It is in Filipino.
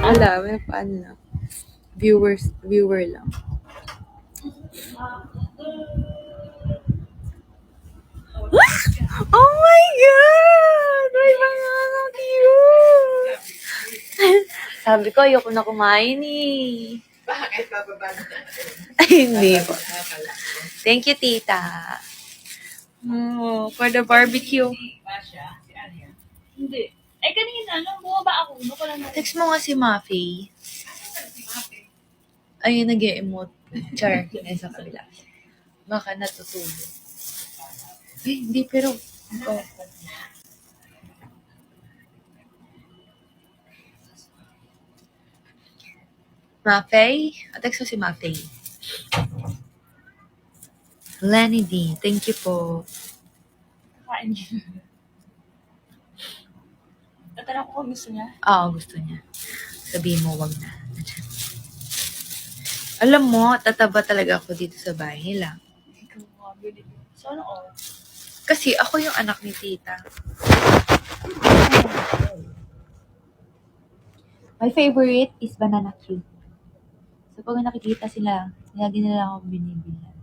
Wala, may paano lang. Viewer lang. Oh my God! May mga cute! Sabi ko, ayoko na kumain eh. Bakit? Bababa na ka. Ay, hindi po. Thank you, tita. For the barbecue. Basha, si Alia. Hindi. Ay, kanina, nung bumaba ako, ko lang Text mo nga si Mafi. Ayun, nag-e-emote. Char, sa kabila. Baka natutulog. Eh, hindi, pero... Oh. Mafay? Text mo si Mafay. Lenny D, thank you po. kain niya. Tatanong ko kung gusto niya. Oo, gusto niya. Sabihin mo, wag na. Alam mo, tataba talaga ako dito sa bahay nila. Ikaw mga bilib. So, ano oh? Kasi ako yung anak ni tita. My favorite is banana cue. So, pag nakikita sila, lagi nila akong binibilan.